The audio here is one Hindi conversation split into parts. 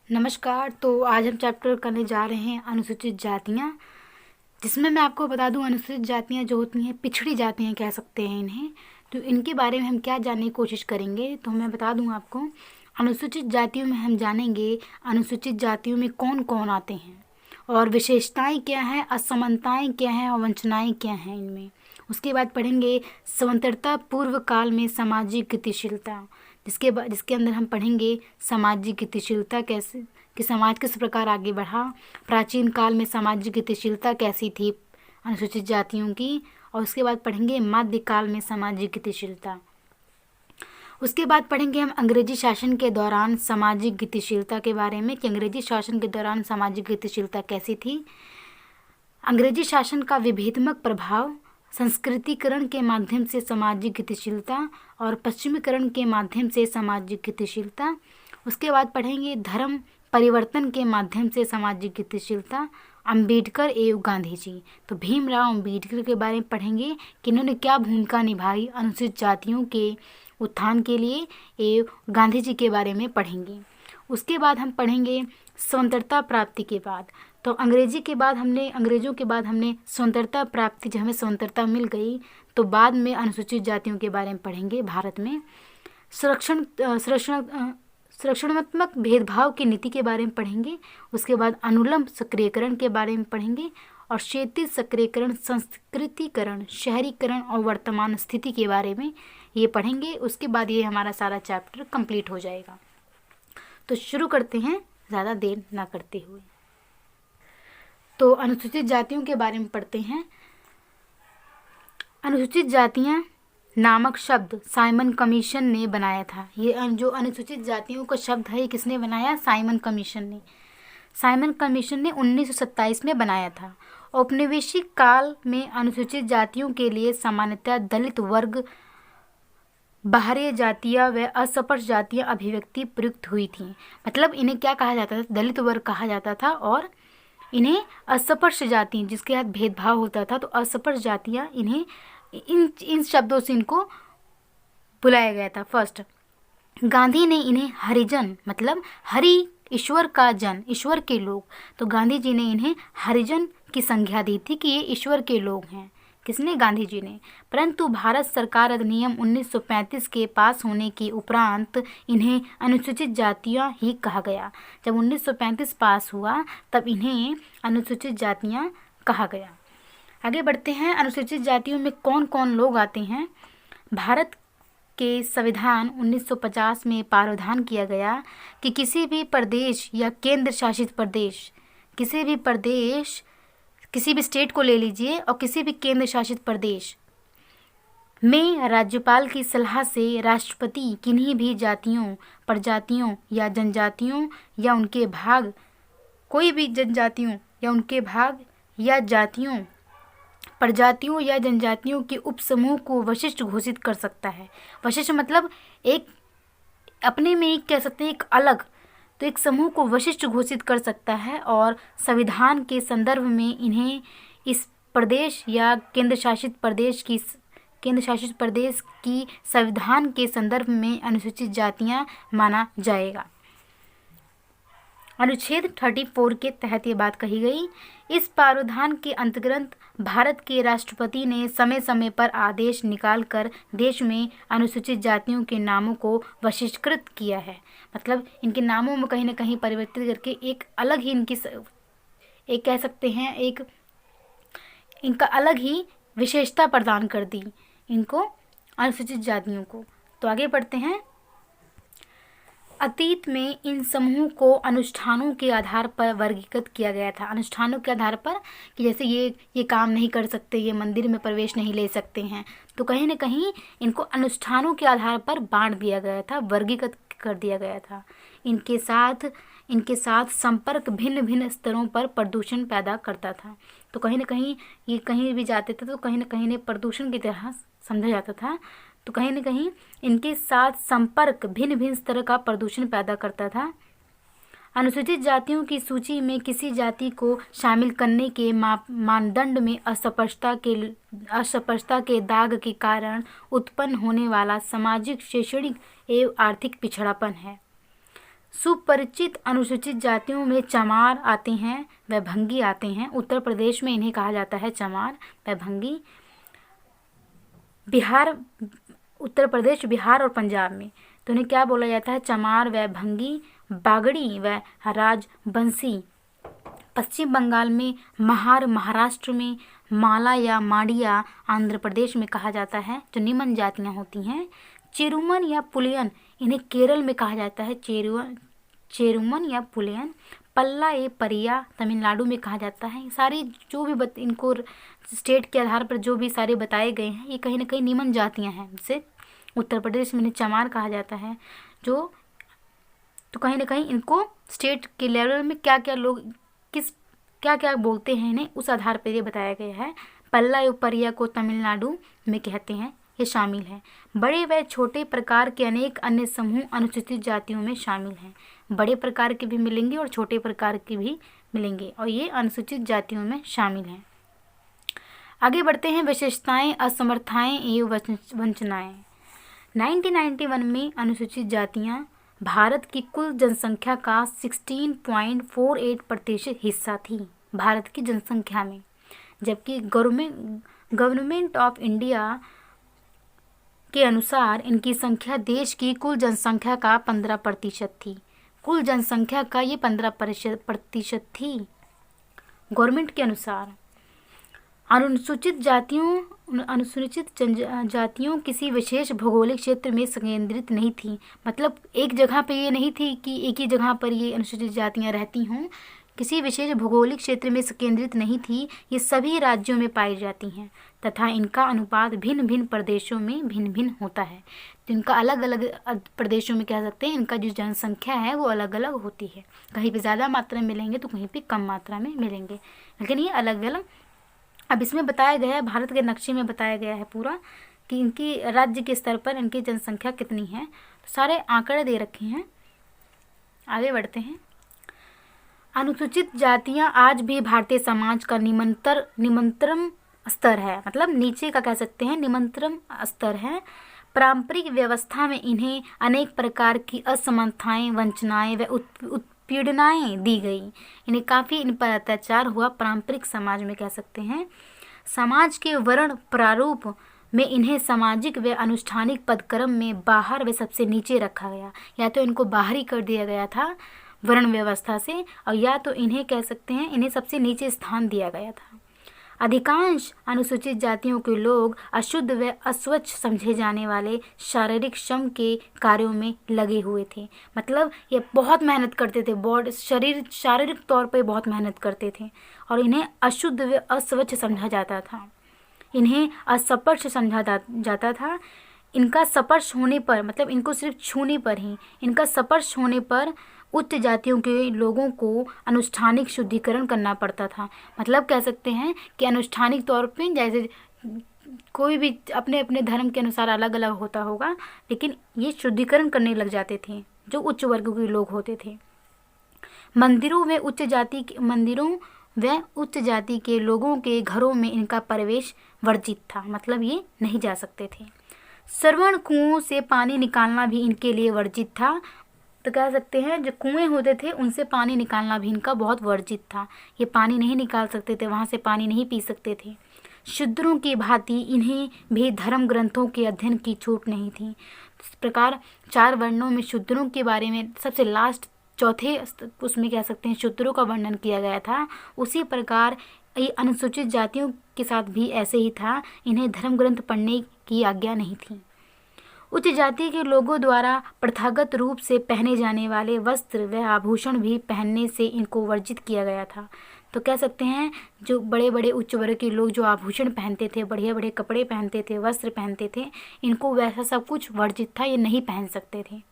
नमस्कार। तो आज हम चैप्टर करने जा रहे हैं अनुसूचित जातियाँ, जिसमें मैं आपको बता दूं अनुसूचित जातियाँ जो होती हैं पिछड़ी जातियाँ कह सकते हैं इन्हें। तो इनके बारे में हम क्या जानने की कोशिश करेंगे, तो मैं बता दूं आपको। अनुसूचित जातियों में हम जानेंगे अनुसूचित जातियों में कौन कौन आते हैं और विशेषताएं क्या हैं, असमानताएं क्या हैं और वंचनाएं क्या हैं इनमें। उसके बाद पढ़ेंगे स्वतंत्रता पूर्व काल में सामाजिक गतिशीलता, जिसके अंदर हम पढ़ेंगे सामाजिक गतिशीलता कैसे कि समाज किस प्रकार आगे बढ़ा, प्राचीन काल में सामाजिक गतिशीलता कैसी थी अनुसूचित जातियों की। और उसके बाद पढ़ेंगे मध्यकाल में सामाजिक गतिशीलता। उसके बाद पढ़ेंगे हम अंग्रेजी शासन के दौरान सामाजिक गतिशीलता के बारे में कि अंग्रेजी शासन के दौरान सामाजिक गतिशीलता कैसी थी। अंग्रेजी शासन का विभेदमक प्रभाव, संस्कृतिकरण के माध्यम से सामाजिक गतिशीलता और पश्चिमीकरण के माध्यम से सामाजिक गतिशीलता। उसके बाद पढ़ेंगे धर्म परिवर्तन के माध्यम से सामाजिक गतिशीलता, अंबेडकर एवं गांधी जी। तो भीमराव अंबेडकर के बारे में पढ़ेंगे कि इन्होंने क्या भूमिका निभाई अनुसूचित जातियों के उत्थान के लिए, एवं गांधी जी के बारे में पढ़ेंगे। उसके बाद हम पढ़ेंगे स्वतंत्रता प्राप्ति के बाद। तो अंग्रेजों के बाद हमने स्वतंत्रता प्राप्ति, जब हमें स्वतंत्रता मिल गई तो बाद में अनुसूचित जातियों के बारे में पढ़ेंगे। भारत में संरक्षणात्मक भेदभाव की नीति के बारे में पढ़ेंगे। उसके बाद अनुलंब सक्रियकरण के बारे में पढ़ेंगे और क्षैतिज सक्रियकरण, संस्कृतिकरण, शहरीकरण और वर्तमान स्थिति के बारे में ये पढ़ेंगे। उसके बाद ये हमारा सारा चैप्टर कंप्लीट हो जाएगा। तो शुरू करते हैं ज़्यादा देर ना करते हुए। तो अनुसूचित जातियों के बारे में पढ़ते हैं। अनुसूचित जातियां नामक शब्द साइमन कमीशन ने बनाया था। ये जो अनुसूचित जातियों का शब्द है ये किसने बनाया? साइमन कमीशन ने। साइमन कमीशन ने 1927 में बनाया था। औपनिवेशिक काल में अनुसूचित जातियों के लिए सामान्यतः दलित वर्ग, बाह्य जातियाँ व अस्पृश्य जातियाँ अभिव्यक्ति प्रयुक्त हुई थी। मतलब इन्हें क्या कहा जाता था? दलित वर्ग कहा जाता था। और इन्हें अस्पृश्य जाति, जिसके साथ भेदभाव होता था, तो अस्पृश्य जातियाँ इन्हें इन शब्दों से इनको बुलाया गया था। फर्स्ट गांधी ने इन्हें हरिजन, मतलब हरि ईश्वर का जन, ईश्वर के लोग, तो गांधी जी ने इन्हें हरिजन की संज्ञा दी थी कि ये ईश्वर के लोग हैं। किसने? गांधी जी ने। परंतु भारत सरकार अधिनियम 1935 के पास होने के उपरांत इन्हें अनुसूचित जातियां ही कहा गया। जब 1935 पास हुआ तब इन्हें अनुसूचित जातियां कहा गया। आगे बढ़ते हैं। अनुसूचित जातियों में कौन कौन लोग आते हैं? भारत के संविधान 1950 में प्रावधान किया गया कि किसी भी प्रदेश या केंद्र शासित प्रदेश, किसी भी स्टेट को ले लीजिए, और किसी भी केंद्र शासित प्रदेश में राज्यपाल की सलाह से राष्ट्रपति किन्हीं भी जातियों, प्रजातियों या जनजातियों या उनके भाग, कोई भी जनजातियों या उनके भाग या जातियों, प्रजातियों या जनजातियों के उपसमूह को वशिष्ठ घोषित कर सकता है। वशिष्ठ मतलब एक अपने में एक कह सकते हैं एक अलग, तो एक समूह को वशिष्ठ घोषित कर सकता है। और संविधान के संदर्भ में इन्हें इस प्रदेश या केंद्र शासित प्रदेश की संविधान के संदर्भ में अनुसूचित जातियां माना जाएगा। अनुच्छेद 34 के तहत ये बात कही गई। इस प्रावधान के अंतर्गत भारत के राष्ट्रपति ने समय समय पर आदेश निकालकर देश में अनुसूचित जातियों के नामों को वशिष्ठीकृत किया है। मतलब इनके नामों में कहीं ना कहीं परिवर्तित करके एक अलग ही एक कह सकते हैं एक इनका अलग ही विशेषता प्रदान कर दी इनको, अनुसूचित जातियों को। तो आगे बढ़ते हैं। अतीत में इन समूहों को अनुष्ठानों के आधार पर वर्गीकृत किया गया था। अनुष्ठानों के आधार पर कि जैसे ये काम नहीं कर सकते, ये मंदिर में प्रवेश नहीं ले सकते हैं, तो कहीं ना कहीं इनको अनुष्ठानों के आधार पर बांट दिया गया था, वर्गीकृत कर दिया गया था। इनके साथ संपर्क भिन्न भिन्न स्तरों पर प्रदूषण पैदा करता था। तो कहीं ना कहीं ये कहीं भी जाते थे तो कहीं ना कहीं इन्हें प्रदूषण की तरह समझा जाता था। तो कहीं ना कहीं इनके साथ संपर्क भिन्न भिन्न स्तर का प्रदूषण पैदा करता था। अनुसूचित जातियों की सूची में किसी जाति को शामिल करने के मानदंड में अस्पष्टता के दाग के कारण उत्पन्न होने वाला सामाजिक, शैक्षणिक एवं आर्थिक पिछड़ापन है। सुपरिचित अनुसूचित जातियों में चमार आते हैं व भंगी आते हैं। उत्तर प्रदेश में इन्हें कहा जाता है चमार व भंगी। बिहार, उत्तर प्रदेश, बिहार और पंजाब में तो इन्हें क्या बोला जाता है? चमार व भंगी, बागड़ी व राजबंशी। पश्चिम बंगाल में महार, महाराष्ट्र में माला या माड़िया, आंध्र प्रदेश में कहा जाता है जो निम्न जातियाँ होती हैं। चेरुमन या पुलियन, इन्हें केरल में कहा जाता है चेरुमन या पुलियन। पल्ला ए परिया, तमिलनाडु में कहा जाता है। सारी जो भी इनको स्टेट के आधार पर जो भी सारे बताए गए हैं ये कहीं ना कहीं निम्न जातियाँ हैं। जैसे उत्तर प्रदेश में इन्हें चमार कहा जाता है, जो तो कहीं ना कहीं इनको स्टेट के लेवल में क्या क्या लोग क्या क्या बोलते हैं इन्हें उस आधार पर ये बताया गया है। पल्ला या परिया को तमिलनाडु में कहते हैं, ये शामिल है। बड़े व छोटे प्रकार के अनेक अन्य समूह अनुसूचित जातियों में शामिल हैं। बड़े प्रकार के भी मिलेंगे और छोटे प्रकार के भी मिलेंगे और ये अनुसूचित जातियों में शामिल हैं। आगे बढ़ते हैं, विशेषताएं, असमर्थताएं एवं वंचनाएं। 1991 में अनुसूचित जातियां भारत की कुल जनसंख्या का 16.48% हिस्सा थी भारत की जनसंख्या में, जबकि गवर्नमेंट ऑफ इंडिया के अनुसार इनकी संख्या देश की कुल जनसंख्या का 15% थी। कुल जनसंख्या का ये 15% थी गवर्नमेंट के अनुसार। अनुसूचित जातियों किसी विशेष भौगोलिक क्षेत्र में संकेंद्रित नहीं थी। मतलब एक जगह पे ये नहीं थी कि एक ही जगह पर ये अनुसूचित जातियां रहती हों, किसी विशेष भौगोलिक क्षेत्र में संकेंद्रित नहीं थी। ये सभी राज्यों में पाई जाती हैं तथा इनका अनुपात भिन्न भिन्न प्रदेशों में भिन्न भिन्न होता है। तो इनका अलग अलग प्रदेशों में कह सकते हैं इनका जो जनसंख्या है वो अलग अलग होती है। कहीं पे ज़्यादा मात्रा में मिलेंगे तो कहीं पे कम मात्रा में मिलेंगे, लेकिन ये अलग अलग। अब इसमें बताया गया है, भारत के नक्शे में बताया गया है पूरा कि इनकी राज्य के स्तर पर इनकी जनसंख्या कितनी है। तो सारे आंकड़े दे रखे हैं। आगे बढ़ते हैं। अनुसूचित जातियां आज भी भारतीय समाज का निम्नतम स्तर है, मतलब नीचे का कह सकते हैं, निम्नतम स्तर है। पारंपरिक व्यवस्था में इन्हें अनेक प्रकार की असमानताएं, वंचनाएं व उत्पीड़नाएं दी गई। इन्हें काफ़ी इन पर अत्याचार हुआ। पारंपरिक समाज में कह सकते हैं। समाज के वर्ण प्रारूप में इन्हें सामाजिक व अनुष्ठानिक पदक्रम में बाहर व सबसे नीचे रखा गया। या तो इनको बाहरी कर दिया गया था वर्ण व्यवस्था से, और या तो इन्हें कह सकते हैं इन्हें सबसे नीचे स्थान दिया गया था। अधिकांश अनुसूचित जातियों के लोग अशुद्ध व अस्वच्छ समझे जाने वाले शारीरिक श्रम के कार्यों में लगे हुए थे। मतलब ये बहुत मेहनत करते थे, शारीरिक तौर पर बहुत मेहनत करते थे और इन्हें अशुद्ध व अस्वच्छ समझा जाता था। इन्हें अस्पर्श समझा जाता था। इनका स्पर्श होने पर, मतलब इनको सिर्फ छूने पर ही, इनका स्पर्श होने पर उच्च जातियों के लोगों को अनुष्ठानिक शुद्धिकरण करना पड़ता था। मतलब कह सकते हैं कि अनुष्ठानिक तौर पे, जैसे कोई भी अपने अपने धर्म के अनुसार अलग अलग होता होगा, लेकिन ये शुद्धिकरण करने लग जाते थे जो उच्च वर्ग के लोग होते थे। मंदिरों व उच्च जाति के लोगों के घरों में इनका प्रवेश वर्जित था, मतलब ये नहीं जा सकते थे। श्रवण कुओं से पानी निकालना भी इनके लिए वर्जित था। तो कह सकते हैं जो कुएं होते थे उनसे पानी निकालना भी इनका बहुत वर्जित था। ये पानी नहीं निकाल सकते थे, वहाँ से पानी नहीं पी सकते थे। शूद्रों की भांति इन्हें भी धर्म ग्रंथों के अध्ययन की छूट नहीं थी। इस प्रकार 4 वर्णों में शूद्रों के बारे में सबसे लास्ट चौथे उसमें कह सकते हैं शूद्रों का वर्णन किया गया था। उसी प्रकार ये अनुसूचित जातियों के साथ भी ऐसे ही था, इन्हें धर्म ग्रंथ पढ़ने की आज्ञा नहीं थी। उच्च जाति के लोगों द्वारा प्रथागत रूप से पहने जाने वाले वस्त्र व आभूषण भी पहनने से इनको वर्जित किया गया था। तो कह सकते हैं जो बड़े बड़े उच्च वर्ग के लोग जो आभूषण पहनते थे, बढ़िया बड़े कपड़े पहनते थे, वस्त्र पहनते थे, इनको वैसा सब कुछ वर्जित था, ये नहीं पहन सकते थे।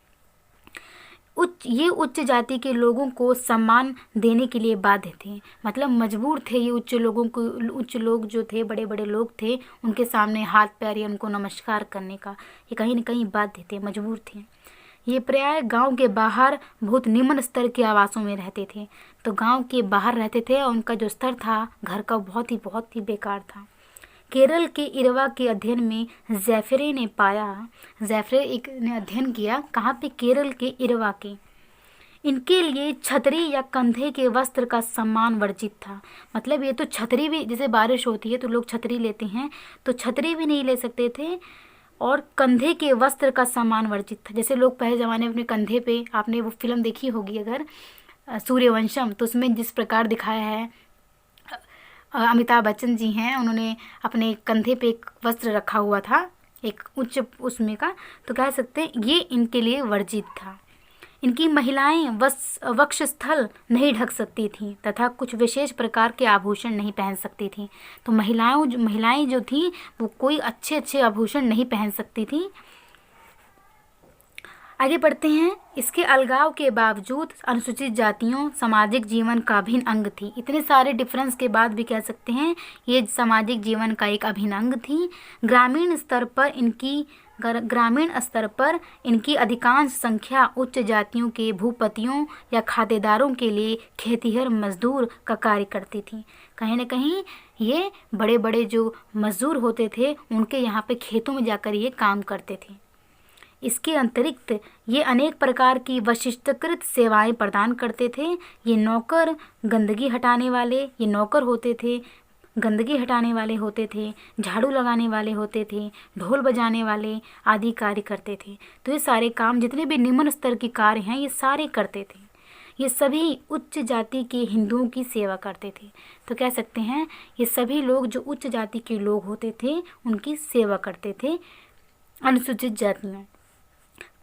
ये उच्च जाति के लोगों को सम्मान देने के लिए बाध्य थे, मतलब मजबूर थे ये उच्च लोग जो थे, बड़े बड़े लोग थे, उनके सामने हाथ पैर या उनको नमस्कार करने का ये कहीं न कहीं बाध्य थे, मजबूर थे। ये प्राय गांव के बाहर बहुत निम्न स्तर के आवासों में रहते थे। तो गांव के बाहर रहते थे और उनका जो स्तर था घर का बहुत ही बेकार था। केरल के इरवा के अध्ययन में ज़ेफरे ने अध्ययन किया, कहाँ पे? केरल के इरवा के। इनके लिए छतरी या कंधे के वस्त्र का सम्मान वर्जित था। मतलब ये तो छतरी भी, जैसे बारिश होती है तो लोग छतरी लेते हैं, तो छतरी भी नहीं ले सकते थे और कंधे के वस्त्र का सम्मान वर्जित था। जैसे लोग पहले ज़माने में अपने कंधे पे, आपने वो फिल्म देखी होगी अगर सूर्यवंशम, तो उसमें जिस प्रकार दिखाया है, अमिताभ बच्चन जी हैं, उन्होंने अपने कंधे पे एक वस्त्र रखा हुआ था, एक उच्च उसमें का, तो कह सकते हैं ये इनके लिए वर्जित था। इनकी महिलाएं वक्षस्थल नहीं ढक सकती थीं तथा कुछ विशेष प्रकार के आभूषण नहीं पहन सकती थीं। तो महिलाएं जो थीं वो कोई अच्छे अच्छे आभूषण नहीं पहन सकती थीं। आगे बढ़ते हैं। इसके अलगाव के बावजूद अनुसूचित जातियों सामाजिक जीवन का अभिन्न अंग थी। इतने सारे डिफरेंस के बाद भी कह सकते हैं ये सामाजिक जीवन का एक अभिन्न अंग थी। ग्रामीण स्तर पर इनकी अधिकांश संख्या उच्च जातियों के भूपतियों या खातेदारों के लिए खेतिहर मजदूर का कार्य करती थी। कहीं न कहीं ये बड़े बड़े जो मजदूर होते थे उनके यहाँ पे खेतों में जाकर ये काम करते थे। इसके अतिरिक्त ये अनेक प्रकार की वशिष्ठकृत सेवाएं प्रदान करते थे। ये नौकर गंदगी हटाने वाले, ये नौकर होते थे, गंदगी हटाने वाले होते थे, झाड़ू लगाने वाले होते थे, ढोल बजाने वाले आदि कार्य करते थे। तो ये सारे काम, जितने भी निम्न स्तर के कार्य हैं, ये सारे करते थे। ये सभी उच्च जाति के हिंदुओं की सेवा करते थे। तो कह सकते हैं ये सभी लोग जो उच्च जाति के लोग होते थे उनकी सेवा करते थे अनुसूचित जातियाँ।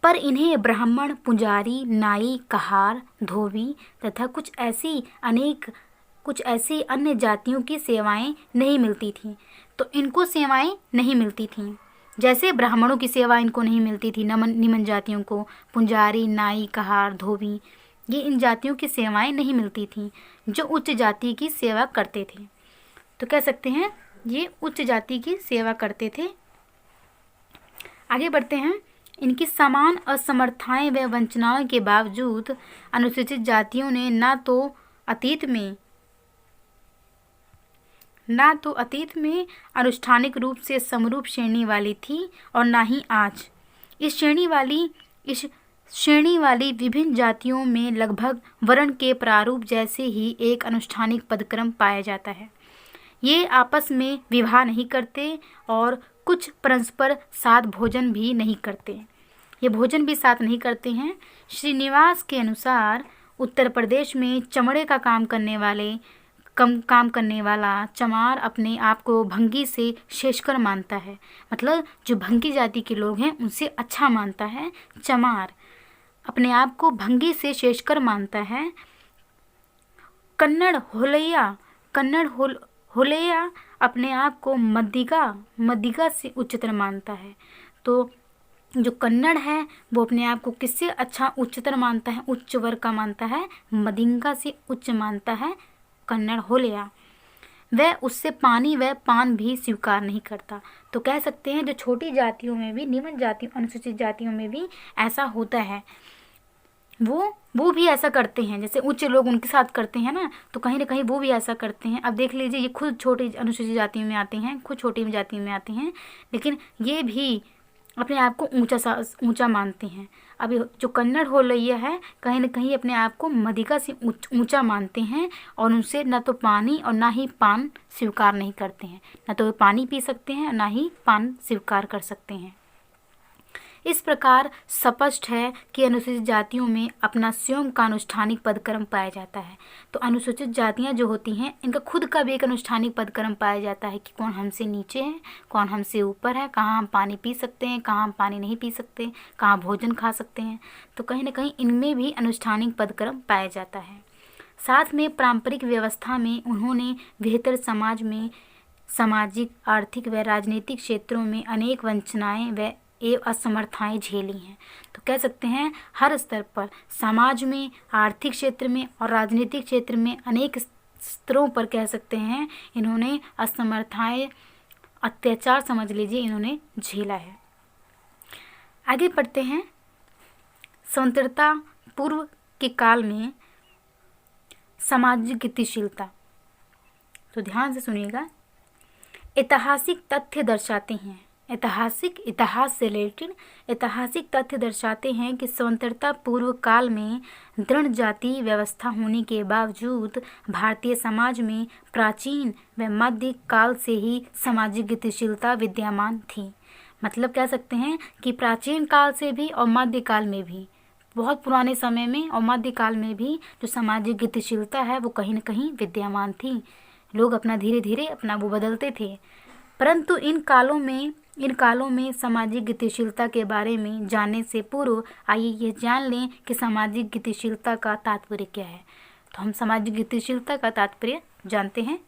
पर इन्हें ब्राह्मण, पुजारी, नाई, कहार, धोबी तथा कुछ ऐसी अन्य जातियों की सेवाएं नहीं मिलती थीं। तो इनको सेवाएं नहीं मिलती थीं, जैसे ब्राह्मणों की सेवा इनको नहीं मिलती थी, निम्न जातियों को पुजारी, नाई, कहार, धोबी, ये इन जातियों की सेवाएं नहीं मिलती थीं जो उच्च जाति की सेवा करते थे। तो कह सकते हैं ये उच्च जाति की सेवा करते थे। आगे बढ़ते हैं। इनकी समान असमर्थताएं व वंचनाओं के बावजूद अनुसूचित जातियों ने ना तो अतीत में अनुष्ठानिक रूप से समरूप श्रेणी वाली थी और ना ही आज। इस श्रेणी वाली विभिन्न जातियों में लगभग वर्ण के प्रारूप जैसे ही एक अनुष्ठानिक पदक्रम पाया जाता है। ये आपस में विवाह नहीं करते और कुछ परस्पर साथ भोजन भी नहीं करते। ये भोजन भी साथ नहीं करते हैं। श्रीनिवास के अनुसार उत्तर प्रदेश में चमड़े का काम करने वाला चमार अपने आप को भंगी से शेषकर मानता है। मतलब जो भंगी जाति के लोग हैं उनसे अच्छा मानता है चमार, अपने आप को भंगी से शेषकर मानता है। कन्नड़ होलैया अपने आप को मद्दिगा से उच्चतर मानता है। तो जो कन्नड़ है वो अपने आप को किससे अच्छा उच्चतर मानता है, उच्च वर्ग का मानता है, मदिंगा से उच्च मानता है कन्नड़ होलैया। वह उससे पानी व पान भी स्वीकार नहीं करता। तो कह सकते हैं जो छोटी जातियों में भी, निम्न जातियों, अनुसूचित जातियों में भी ऐसा होता है, वो भी ऐसा करते हैं। जैसे उच्च लोग उनके साथ करते हैं ना, तो कहीं ना कहीं वो भी ऐसा करते हैं। अब देख लीजिए, ये खुद छोटी अनुसूचित जातियों में आते हैं, खुद छोटी जातियों में आते हैं, लेकिन ये भी अपने आप को ऊंचा मानते हैं। अभी जो कन्नड़ होलैया है कहीं ना कहीं अपने आप को मदिगा से ऊंचा मानते हैं और उनसे न तो पानी और ना ही पान स्वीकार नहीं करते हैं। न तो वे पानी पी सकते हैं, ना ही पान स्वीकार कर सकते हैं। इस प्रकार स्पष्ट है कि अनुसूचित जातियों में अपना स्वयं का अनुष्ठानिक पदक्रम पाया जाता है। तो अनुसूचित जातियां जो होती हैं इनका खुद का भी एक अनुष्ठानिक पदक्रम पाया जाता है कि कौन हमसे नीचे है, कौन हमसे ऊपर है, कहाँ हम पानी पी सकते हैं, कहाँ हम पानी नहीं पी सकते, कहाँ भोजन खा सकते हैं। तो कहीं ना कहीं इनमें भी अनुष्ठानिक पदक्रम पाया जाता है। साथ में पारंपरिक व्यवस्था में उन्होंने बेहतर समाज में सामाजिक, आर्थिक व राजनीतिक क्षेत्रों में अनेक वंचनाएं व असमर्थताएं झेली हैं। तो कह सकते हैं हर स्तर पर, समाज में, आर्थिक क्षेत्र में और राजनीतिक क्षेत्र में अनेक स्तरों पर कह सकते हैं इन्होंने असमर्थताएं, अत्याचार समझ लीजिए, इन्होंने झेला है। आगे पढ़ते हैं। स्वतंत्रता पूर्व के काल में सामाजिक गतिशीलता। तो ध्यान से सुनिएगा। ऐतिहासिक तथ्य दर्शाते हैं, इतिहास से रिलेटेड ऐतिहासिक तथ्य दर्शाते हैं कि स्वतंत्रता पूर्व काल में दृढ़ जाति व्यवस्था होने के बावजूद भारतीय समाज में प्राचीन व मध्य काल से ही सामाजिक गतिशीलता विद्यमान थी। मतलब कह सकते हैं कि प्राचीन काल से भी और मध्यकाल में भी, बहुत पुराने समय में और मध्यकाल में भी जो सामाजिक गतिशीलता है वो कहीं न कहीं विद्यमान थी। लोग अपना धीरे धीरे अपना वो बदलते थे। परंतु इन कालों में सामाजिक गतिशीलता के बारे में जानने से पूर्व आइए ये जान लें कि सामाजिक गतिशीलता का तात्पर्य क्या है। तो हम सामाजिक गतिशीलता का तात्पर्य जानते हैं।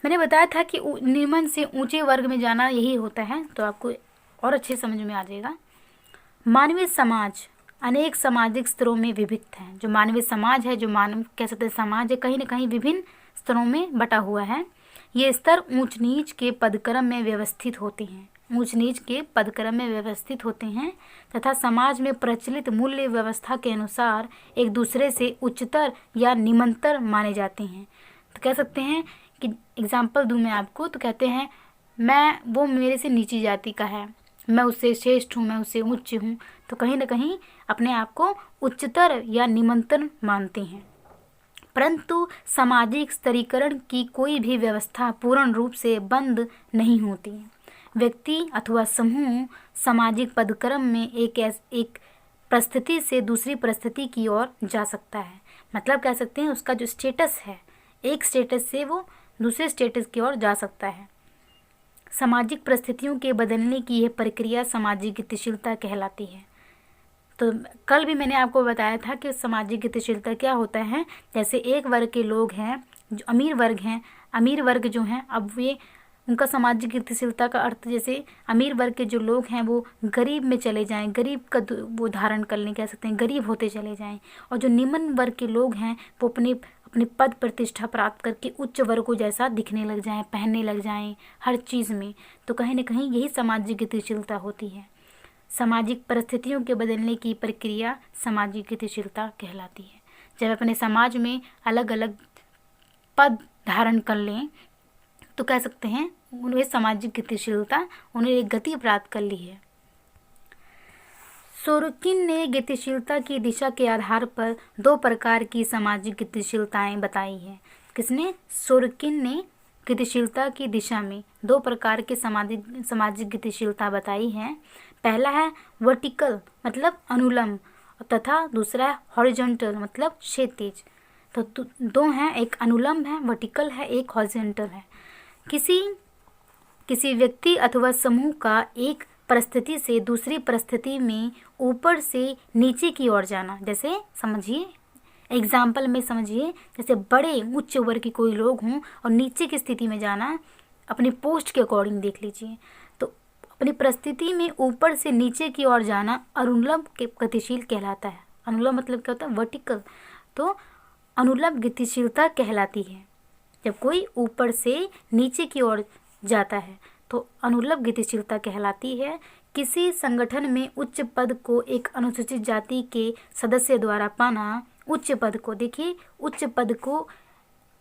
मैंने बताया था कि निम्न से ऊंचे वर्ग में जाना यही होता है, तो आपको और अच्छे समझ में आ जाएगा। मानवीय समाज अनेक सामाजिक स्तरों में विभक्त है। जो मानवीय समाज है, जो मानव कह सकते हैं समाज है, कहीं न कहीं विभिन्न स्तरों में बटा हुआ है। ये स्तर ऊंच नीच के पदक्रम में व्यवस्थित होते हैं तथा समाज में प्रचलित मूल्य व्यवस्था के अनुसार एक दूसरे से उच्चतर या निम्नतर माने जाते हैं। तो कह सकते हैं कि एग्जाम्पल दूं मैं आपको, तो कहते हैं वो मेरे से नीची जाति का है, मैं उससे श्रेष्ठ हूँ, मैं उससे उच्च हूँ। तो कहीं न कहीं अपने आप को उच्चतर या निम्नतर मानते हैं। परंतु सामाजिक स्तरीकरण की कोई भी व्यवस्था पूर्ण रूप से बंद नहीं होती। व्यक्ति अथवा समूह सामाजिक पदक्रम में एक परिस्थिति से दूसरी परिस्थिति की ओर जा सकता है। मतलब कह सकते हैं उसका जो स्टेटस है, एक स्टेटस से वो दूसरे स्टेटस की ओर जा सकता है। सामाजिक परिस्थितियों के बदलने की यह प्रक्रिया सामाजिक गतिशीलता कहलाती है। तो कल भी मैंने आपको बताया था कि सामाजिक गतिशीलता क्या होता है। जैसे एक वर्ग के लोग हैं जो अमीर वर्ग जो हैं, अब वे उनका सामाजिक गतिशीलता का अर्थ, जैसे अमीर वर्ग के जो लोग हैं वो गरीब में चले जाएं, गरीब का वो धारण कर लें, कह सकते हैं गरीब होते चले जाएं। और जो निम्न वर्ग के लोग हैं वो अपने पद प्रतिष्ठा प्राप्त करके उच्च वर्ग को जैसा दिखने लग जाएं, पहनने लग जाएं हर चीज़ में। तो कहीं न कहीं यही सामाजिक गतिशीलता होती है। सामाजिक परिस्थितियों के बदलने की प्रक्रिया सामाजिक गतिशीलता कहलाती है। जब अपने समाज में अलग अलग पद धारण कर लें तो कह सकते हैं उन्हें सामाजिक गतिशीलता, उन्हें एक गति प्राप्त कर ली है। सोरोकिन ने गतिशीलता की दिशा के आधार पर 2 प्रकार की सामाजिक गतिशीलताएं बताई हैं। किसने? सोरोकिन ने गतिशीलता की दिशा में 2 प्रकार के सामाजिक गतिशीलता बताई है। पहला है वर्टिकल मतलब अनुलंब, तथा दूसरा है हॉरिजॉन्टल मतलब क्षैतिज। तो 2 हैं, एक अनुलंब है, वर्टिकल है, एक हॉरिजॉन्टल है। किसी व्यक्ति अथवा समूह का एक परिस्थिति से दूसरी परिस्थिति में ऊपर से नीचे की ओर जाना। जैसे समझिए, एग्जाम्पल में समझिए, जैसे बड़े उच्च वर्ग के कोई लोग हों और नीचे की स्थिति में जाना, अपनी पोस्ट के अकॉर्डिंग देख लीजिए। तो अपनी परिस्थिति में ऊपर से नीचे की ओर जाना अनुलंब गतिशील कहलाता है। अनुलंब मतलब क्या होता है? वर्टिकल। तो अनुलंब गतिशीलता कहलाती है जब कोई ऊपर से नीचे की ओर जाता है, तो अनुलंब गतिशीलता कहलाती है। किसी संगठन में उच्च पद को एक अनुसूचित जाति के सदस्य द्वारा पाना, उच्च पद को देखिए, उच्च पद को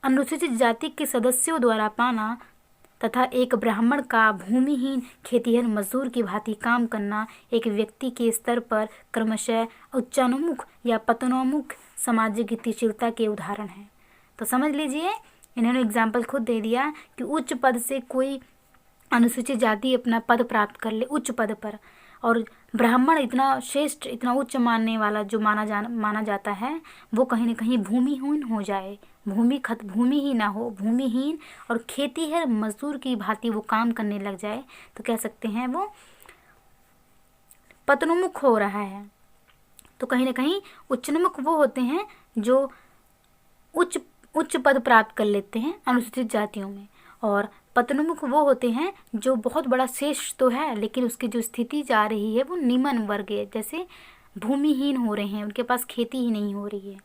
अनुसूचित जाति के सदस्यों द्वारा पाना तथा एक ब्राह्मण का भूमिहीन खेतिहर मजदूर की भांति काम करना एक व्यक्ति के स्तर पर क्रमशः उच्चानुमुख या पतनोन्मुख सामाजिक गतिशीलता के उदाहरण हैं। तो समझ लीजिए, इन्होंने एग्जाम्पल खुद दे दिया कि उच्च पद से कोई अनुसूचित जाति अपना पद प्राप्त कर ले उच्च पद पर, और ब्राह्मण इतना श्रेष्ठ, इतना उच्च मानने वाला जो माना जाता है, वो कहीं न कहीं भूमिहीन हो जाए, भूमि ही ना हो, भूमिहीन और खेतिहर मजदूर की भांति वो काम करने लग जाए, तो कह सकते हैं वो पतनोन्मुख हो रहा है। तो कहीं न कहीं उच्चोन्मुख वो होते हैं जो उच्च पद प्राप्त कर लेते हैं अनुसूचित जातियों में, और पतनोन्मुख वो होते हैं जो बहुत बड़ा श्रेष्ठ तो है लेकिन उसकी जो स्थिति जा रही है वो निम्न वर्ग है, जैसे भूमिहीन हो रहे हैं, उनके पास खेती ही नहीं हो रही है।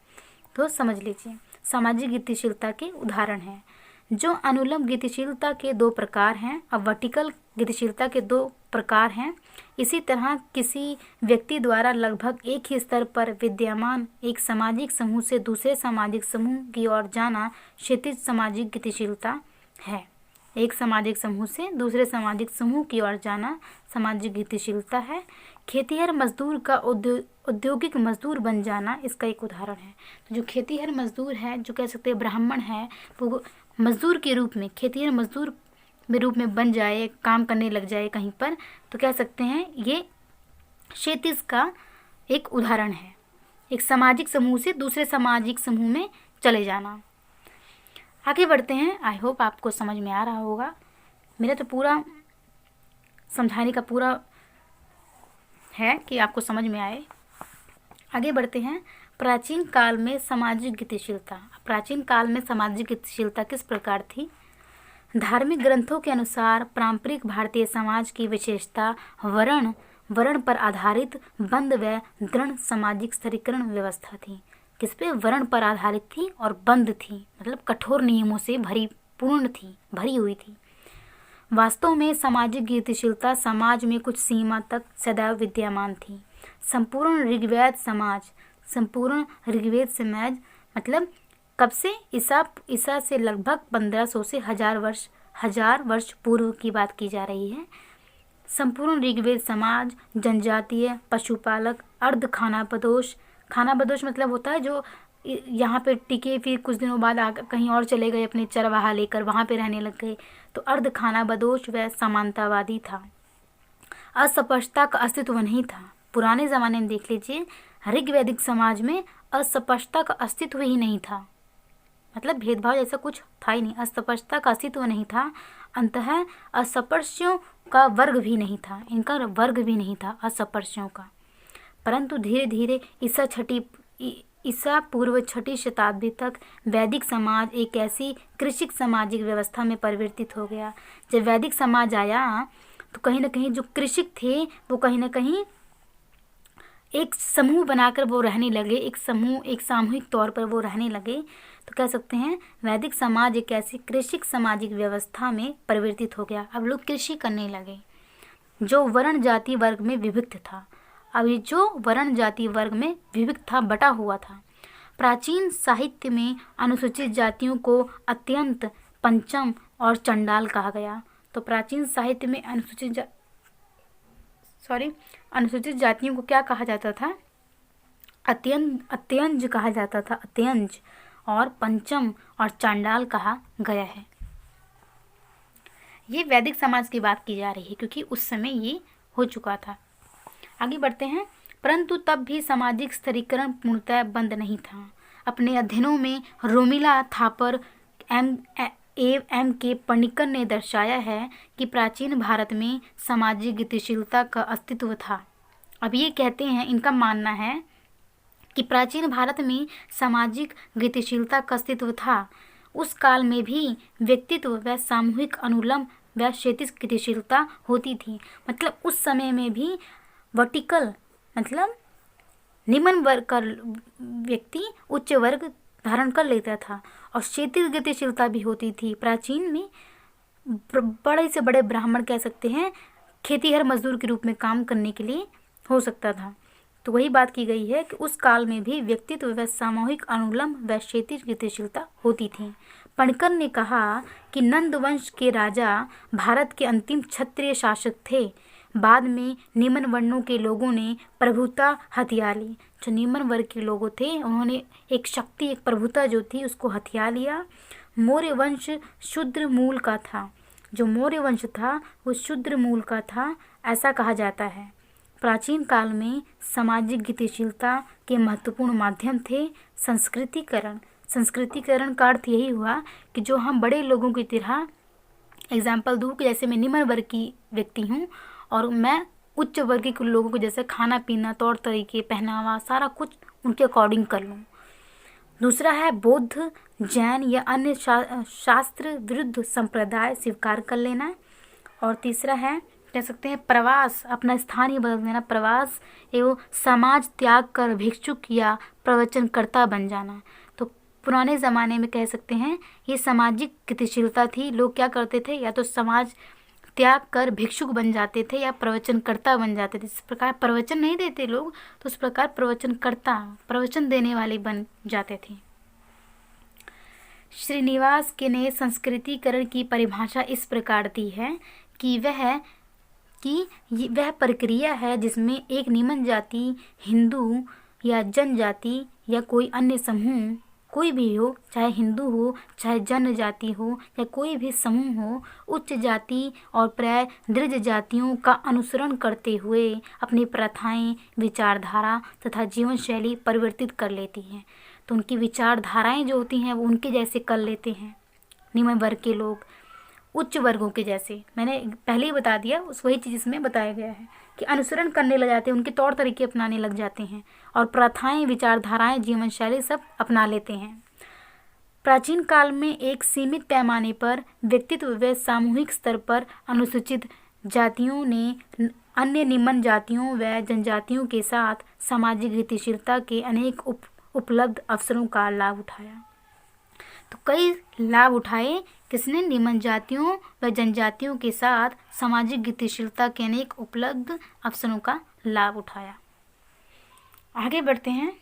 तो समझ लीजिए, सामाजिक गतिशीलता के उदाहरण हैं। जो अनुलंब गतिशीलता के 2 प्रकार हैं और वर्टिकल गतिशीलता के 2 प्रकार हैं। इसी तरह किसी व्यक्ति द्वारा लगभग एक ही स्तर पर विद्यमान एक सामाजिक समूह से दूसरे सामाजिक समूह की ओर जाना क्षैतिज सामाजिक गतिशीलता है। एक सामाजिक समूह से दूसरे सामाजिक समूह की ओर जाना सामाजिक गतिशीलता है। खेतीहर मजदूर का औद्योगिक मजदूर बन जाना इसका एक उदाहरण है। तो जो खेतीहर मजदूर है, जो कह सकते हैं ब्राह्मण है, वो मजदूर के रूप में, खेतीहर मजदूर में रूप में बन जाए, काम करने लग जाए कहीं पर, तो कह सकते हैं ये क्षैतिज का एक उदाहरण है। एक सामाजिक समूह से दूसरे सामाजिक समूह में चले जाना। आगे बढ़ते हैं। आई होप आपको समझ में आ रहा होगा। मेरा तो पूरा समझाने का पूरा है कि आपको समझ में आए। आगे बढ़ते हैं। प्राचीन काल में सामाजिक गतिशीलता। प्राचीन काल में सामाजिक गतिशीलता किस प्रकार थी? धार्मिक ग्रंथों के अनुसार पारंपरिक भारतीय समाज की विशेषता वर्ण पर आधारित बंद व दृढ़ सामाजिक स्तरीकरण व्यवस्था थी। किस पे? वर्ण पर आधारित थी और बंद थी, मतलब कठोर नियमों से भरी हुई थी। वास्तव में सामाजिक गतिशीलता समाज में कुछ सीमा तक सदैव विद्यमान थी। संपूर्ण ऋग्वेद समाज मतलब कब से? ईसा से लगभग 1500 से 1000 वर्ष पूर्व की बात की जा रही है। संपूर्ण ऋग्वेद समाज जनजातीय, पशुपालक, अर्ध खानाबदोश मतलब होता है जो यहाँ पे टिके, फिर कुछ दिनों बाद कहीं और चले गए, अपने चरवाहा लेकर वहाँ पे रहने लग गए, तो अर्ध खानाबदोश व समानतावादी था। अस्पष्टता का अस्तित्व नहीं था। पुराने ज़माने में देख लीजिए, ऋग्वैदिक समाज में अस्पष्टता का अस्तित्व ही नहीं था, मतलब भेदभाव जैसा कुछ था ही नहीं, अस्पष्टता का अस्तित्व नहीं था। अंततः अस्पृश्यों का वर्ग भी नहीं था, इनका वर्ग भी नहीं था अस्पृश्यों का। परंतु धीरे धीरे ईसा पूर्व 6वीं शताब्दी तक वैदिक समाज एक ऐसी कृषिक सामाजिक व्यवस्था में परिवर्तित हो गया। जब वैदिक समाज आया तो कहीं ना कहीं जो कृषिक थे वो कहीं ना कहीं एक समूह बनाकर वो रहने लगे, एक सामूहिक तौर पर वो रहने लगे। तो कह सकते हैं वैदिक समाज एक ऐसी कृषिक सामाजिक व्यवस्था में परिवर्तित हो गया। अब लोग कृषि करने लगे, जो वर्ण जाति वर्ग में विभक्त था। अब ये जो वर्ण जाति वर्ग में विभक्त था, बटा हुआ था। प्राचीन साहित्य में अनुसूचित जातियों को अत्यंत, पंचम और चंडाल कहा गया। तो प्राचीन साहित्य में अनुसूचित जातियों को क्या कहा जाता था? अत्यंज कहा जाता था, अत्यंज, और पंचम और चांडाल कहा गया है। ये वैदिक समाज की बात की जा रही है क्योंकि उस समय ये हो चुका था। आगे बढ़ते हैं। परंतु तब भी सामाजिक स्तरीकरण पूर्णतः बंद नहीं था। अपने अध्ययनों में रोमिला थापर एम के पणिकर ने दर्शाया है कि प्राचीन भारत में सामाजिक गतिशीलता का अस्तित्व था। अब ये कहते हैं, इनका मानना है कि प्राचीन भारत में सामाजिक गतिशीलता का अस्तित्व था। उस काल में भी व्यक्तित्व व सामूहिक अनुलंब व क्षैतिज गतिशीलता होती थी। मतलब उस समय में भी वर्टिकल मतलब निम्न वर्ग का व्यक्ति उच्च वर्ग धारण कर लेता था, और क्षैतिज गतिशीलता भी होती थी। प्राचीन में बड़े से बड़े ब्राह्मण कह सकते हैं खेतीहर मजदूर के रूप में काम करने के लिए हो सकता था। तो वही बात की गई है कि उस काल में भी व्यक्तित्व व सामूहिक अनुलंब व क्षैतिज गतिशीलता होती थी। पणकर ने कहा कि नंद वंश के राजा भारत के अंतिम क्षत्रिय शासक थे। बाद में निम्न वर्णों के लोगों ने प्रभुता हथिया ली। जो निम्न वर्ग के लोग थे उन्होंने एक शक्ति, एक प्रभुता जो थी उसको हथिया लिया। मौर्य वंश शूद्र मूल का था। जो मौर्य वंश था वो शूद्र मूल का था, ऐसा कहा जाता है। प्राचीन काल में सामाजिक गतिशीलता के महत्वपूर्ण माध्यम थे संस्कृतिकरण। संस्कृतिकरण का अर्थ यही हुआ कि जो हम बड़े लोगों की तरह, एग्जाम्पल दूँ कि जैसे मैं निम्न वर्ग की व्यक्ति हूँ और मैं उच्च वर्ग के लोगों को जैसे खाना पीना, तौर तरीके, पहनावा, सारा कुछ उनके अकॉर्डिंग कर लूँ। दूसरा है बौद्ध, जैन या अन्य शास्त्र विरुद्ध संप्रदाय स्वीकार कर लेना। और तीसरा है कह सकते हैं प्रवास, अपना स्थान ही बदल देना, प्रवास एवं समाज त्याग कर भिक्षुक या प्रवचनकर्ता बन जाना। तो पुराने ज़माने में कह सकते हैं ये सामाजिक गतिशीलता थी। लोग क्या करते थे, या तो समाज त्याग कर भिक्षुक बन जाते थे या प्रवचनकर्ता बन जाते थे। इस प्रकार प्रवचन नहीं देते लोग, तो उस प्रकार प्रवचनकर्ता, प्रवचन देने वाले बन जाते थे। श्रीनिवास के ने संस्कृतिकरण की परिभाषा इस प्रकार दी है कि वह प्रक्रिया है जिसमें एक निम्न जाति, हिंदू या जनजाति या कोई अन्य समूह, कोई भी हो, चाहे हिंदू हो, चाहे जनजाति हो या कोई भी समूह हो, उच्च जाति और प्राय दृढ़ जातियों का अनुसरण करते हुए अपनी प्रथाएं, विचारधारा तथा जीवन शैली परिवर्तित कर लेती हैं। तो उनकी विचारधाराएं जो होती हैं वो उनके जैसे कर लेते हैं निम्न वर्ग के लोग, उच्च वर्गों के जैसे। मैंने पहले ही बता दिया, उस वही चीज़ इसमें बताया गया है कि अनुसरण करने लग जाते हैं, उनके तौर तरीके अपनाने लग जाते हैं और प्रथाएं, विचारधाराएं, जीवन शैली सब अपना लेते हैं। प्राचीन काल में एक सीमित पैमाने पर व्यक्तित्व व सामूहिक स्तर पर अनुसूचित जातियों ने अन्य निम्न जातियों व जनजातियों के साथ सामाजिक गतिशीलता के अनेक उपलब्ध अवसरों का लाभ उठाया। तो कई लाभ उठाए किसने? निम्न जातियों व जनजातियों के साथ सामाजिक गतिशीलता के अनेक उपलब्ध अवसरों का लाभ उठाया। आगे बढ़ते हैं,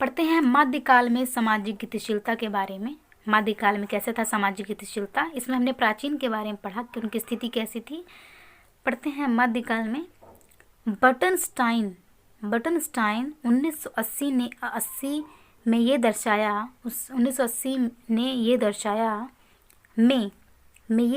पढ़ते हैं मध्यकाल में सामाजिक गतिशीलता के बारे में। मध्यकाल में कैसे था सामाजिक गतिशीलता, इसमें हमने प्राचीन के बारे में पढ़ा कि उनकी स्थिति कैसी थी। पढ़ते हैं मध्यकाल में। बर्टनस्टाइन 1980 में ये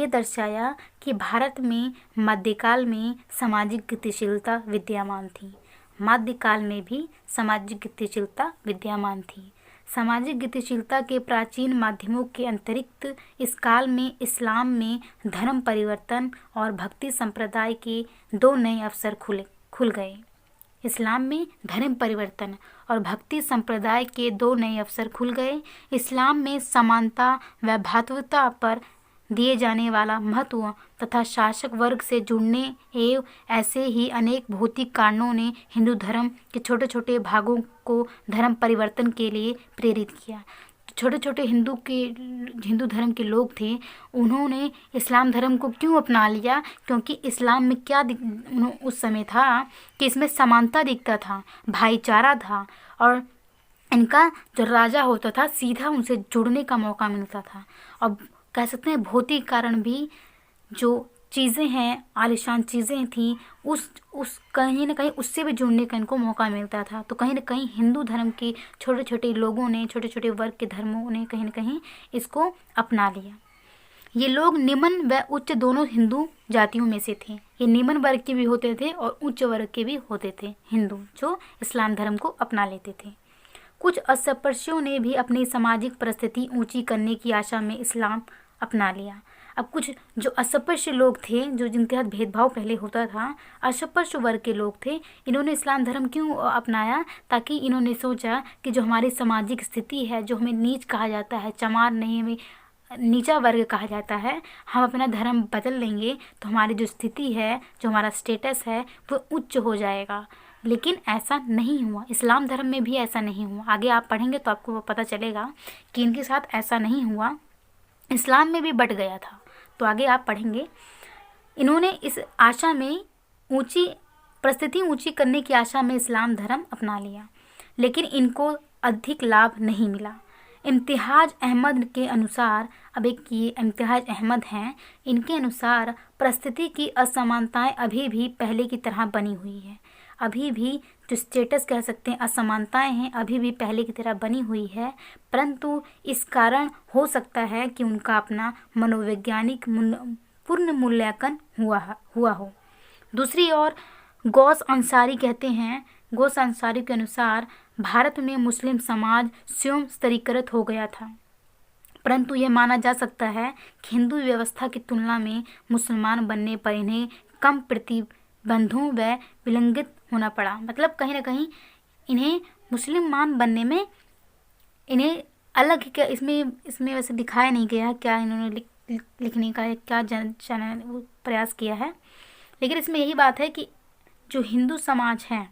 दर्शाया कि भारत में मध्यकाल में सामाजिक गतिशीलता विद्यमान थी। मध्यकाल में भी सामाजिक गतिशीलता विद्यमान थी। सामाजिक गतिशीलता के प्राचीन माध्यमों के अतिरिक्त इस काल में इस्लाम में धर्म परिवर्तन और भक्ति संप्रदाय के दो नए अवसर खुल गए। इस्लाम में धर्म परिवर्तन और भक्ति संप्रदाय के दो नए अवसर खुल गए। इस्लाम में समानता व भ्रातृता पर दिए जाने वाला महत्व तथा शासक वर्ग से जुड़ने एवं ऐसे ही अनेक भौतिक कारणों ने हिंदू धर्म के छोटे छोटे भागों को धर्म परिवर्तन के लिए प्रेरित किया। छोटे छोटे हिंदू धर्म के लोग थे, उन्होंने इस्लाम धर्म को क्यों अपना लिया? क्योंकि इस्लाम में क्या उस समय था कि इसमें समानता दिखता था, भाईचारा था और इनका जो राजा होता था सीधा उनसे जुड़ने का मौका मिलता था। और कह सकते हैं भौतिक कारण भी, जो चीज़ें हैं, आलीशान चीज़ें थीं, उस कहीं ना कहीं उससे भी जुड़ने का इनको मौका मिलता था। तो कहीं ना कहीं हिंदू धर्म के छोटे छोटे लोगों ने, छोटे छोटे वर्ग के धर्मों ने कहीं ना कहीं इसको अपना लिया। ये लोग निम्न व उच्च दोनों हिंदू जातियों में से थे। ये निम्न वर्ग के भी होते थे और उच्च वर्ग के भी होते थे हिंदू, जो इस्लाम धर्म को अपना लेते थे। कुछ अस्पृश्यों ने भी अपनी सामाजिक परिस्थिति ऊंची करने की आशा में इस्लाम अपना लिया। अब कुछ जो अस्पृश्य लोग थे, जो जिनके साथ भेदभाव पहले होता था, अस्पृश्य वर्ग के लोग थे, इन्होंने इस्लाम धर्म क्यों अपनाया? ताकि इन्होंने सोचा कि जो हमारी सामाजिक स्थिति है, जो हमें नीच कहा जाता है, चमार नहीं, हमें नीचा वर्ग कहा जाता है, हम अपना धर्म बदल लेंगे तो हमारी जो स्थिति है, जो हमारा स्टेटस है, वो उच्च हो जाएगा। लेकिन ऐसा नहीं हुआ। इस्लाम धर्म में भी ऐसा नहीं हुआ। आगे आप पढ़ेंगे तो आपको पता चलेगा कि इनके साथ ऐसा नहीं हुआ, इस्लाम में भी बट गया था। तो आगे आप पढ़ेंगे। इन्होंने इस आशा में परिस्थिति ऊंची करने की आशा में इस्लाम धर्म अपना लिया, लेकिन इनको अधिक लाभ नहीं मिला। इम्तियाज अहमद के अनुसार, अब एक ये इम्तियाज अहमद हैं, इनके अनुसार परिस्थिति की असमानताएं अभी भी पहले की तरह बनी हुई है। अभी भी जो स्टेटस कह सकते हैं, असमानताएं हैं, अभी भी पहले की तरह बनी हुई है, परंतु इस कारण हो सकता है कि उनका अपना मनोवैज्ञानिक पूर्ण मूल्यांकन हुआ हो। दूसरी ओर गौस अंसारी कहते हैं, गौस अंसारी के अनुसार भारत में मुस्लिम समाज स्वयं स्तरीकृत हो गया था, परंतु यह माना जा सकता है कि हिंदू व्यवस्था की तुलना में मुसलमान बनने पर इन्हें कम प्रतिबंधों व विलंघित होना पड़ा। मतलब कहीं ना कहीं इन्हें मुसलमान बनने में इन्हें अलग क्या, इसमें वैसे दिखाया नहीं गया क्या इन्होंने लिखने का क्या प्रयास किया है, लेकिन इसमें यही बात है कि जो हिंदू समाज है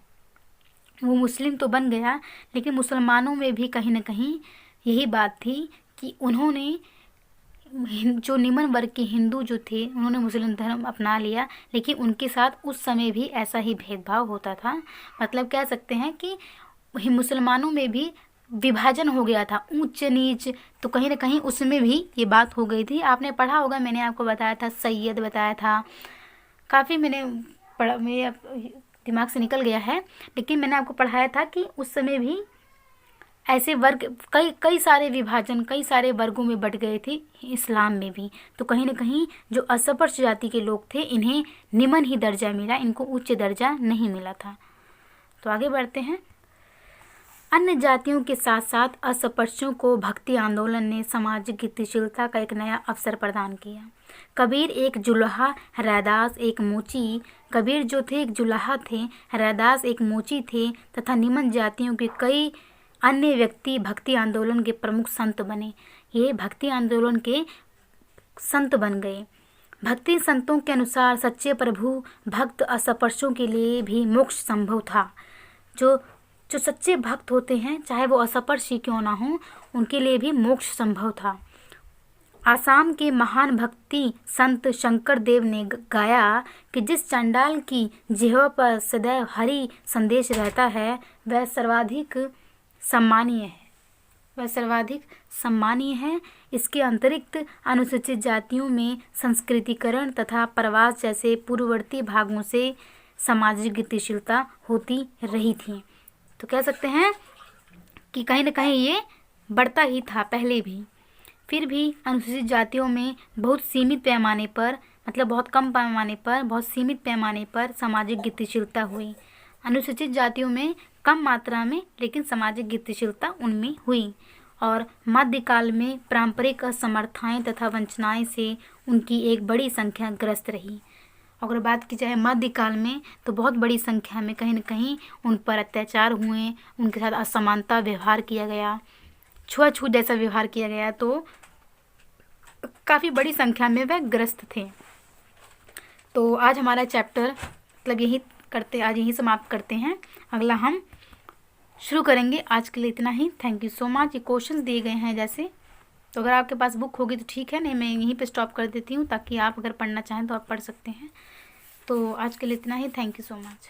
वो मुस्लिम तो बन गया, लेकिन मुसलमानों में भी कहीं ना कहीं यही बात थी कि उन्होंने जो निम्न वर्ग के हिंदू जो थे, उन्होंने मुस्लिम धर्म अपना लिया, लेकिन उनके साथ उस समय भी ऐसा ही भेदभाव होता था। मतलब कह सकते हैं कि मुसलमानों में भी विभाजन हो गया था, ऊंच नीच, तो कहीं ना कहीं उसमें भी ये बात हो गई थी। आपने पढ़ा होगा, मैंने आपको बताया था, सैयद बताया था, काफ़ी मैंने पढ़ा, मेरे दिमाग से निकल गया है, लेकिन मैंने आपको पढ़ाया था कि उस समय भी ऐसे वर्ग, कई कई सारे विभाजन, कई सारे वर्गों में बट गए थे इस्लाम में भी। तो कहीं ना कहीं जो अस्पृश्य जाति के लोग थे, इन्हें निम्न ही दर्जा मिला, इनको उच्च दर्जा नहीं मिला था। तो आगे बढ़ते हैं। अन्य जातियों के साथ साथ अस्पृश्यों को भक्ति आंदोलन ने सामाजिक गतिशीलता का एक नया अवसर प्रदान किया। कबीर एक जुलाहा, रैदास एक मोची, कबीर जो थे एक जुलाहा थे, रैदास एक मोची थे तथा निम्न जातियों के कई अन्य व्यक्ति भक्ति आंदोलन के प्रमुख संत बने। ये भक्ति आंदोलन के संत बन गए। भक्ति संतों के अनुसार सच्चे प्रभु भक्त अस्पृश्यों के लिए भी मोक्ष संभव था। जो जो सच्चे भक्त होते हैं, चाहे वो अस्पृश्य ही क्यों ना हो, उनके लिए भी मोक्ष संभव था। आसाम के महान भक्ति संत शंकर देव ने गाया कि जिस चंडाल की जिह्वा पर सदैव हरि संदेश रहता है, वह सर्वाधिक सम्मानीय है। इसके अतिरिक्त अनुसूचित जातियों में संस्कृतिकरण तथा प्रवास जैसे पूर्ववर्ती भागों से सामाजिक गतिशीलता होती रही थी। तो कह सकते हैं कि कहीं न कहीं ये बढ़ता ही था पहले भी। फिर भी अनुसूचित जातियों में बहुत सीमित पैमाने पर, मतलब बहुत कम पैमाने पर, बहुत सीमित पैमाने पर सामाजिक गतिशीलता हुई। अनुसूचित जातियों में कम मात्रा में, लेकिन सामाजिक गतिशीलता उनमें हुई। और मध्यकाल में पारंपरिक असमर्थताएं तथा वंचनाएं से उनकी एक बड़ी संख्या ग्रस्त रही। अगर बात की जाए मध्यकाल में, तो बहुत बड़ी संख्या में कहीं न कहीं उन पर अत्याचार हुए, उनके साथ असमानता व्यवहार किया गया, छुआछूत जैसा व्यवहार किया गया, तो काफ़ी बड़ी संख्या में वह ग्रस्त थे। तो आज हमारा चैप्टर मतलब आज यही समाप्त करते हैं। अगला हम शुरू करेंगे। आज के लिए इतना ही। Thank you so much. ये क्वेश्चन दिए गए हैं जैसे, तो अगर आपके पास बुक होगी तो ठीक है, नहीं मैं यहीं पे स्टॉप कर देती हूँ, ताकि आप अगर पढ़ना चाहें तो आप पढ़ सकते हैं। तो आज के लिए इतना ही। Thank you so much.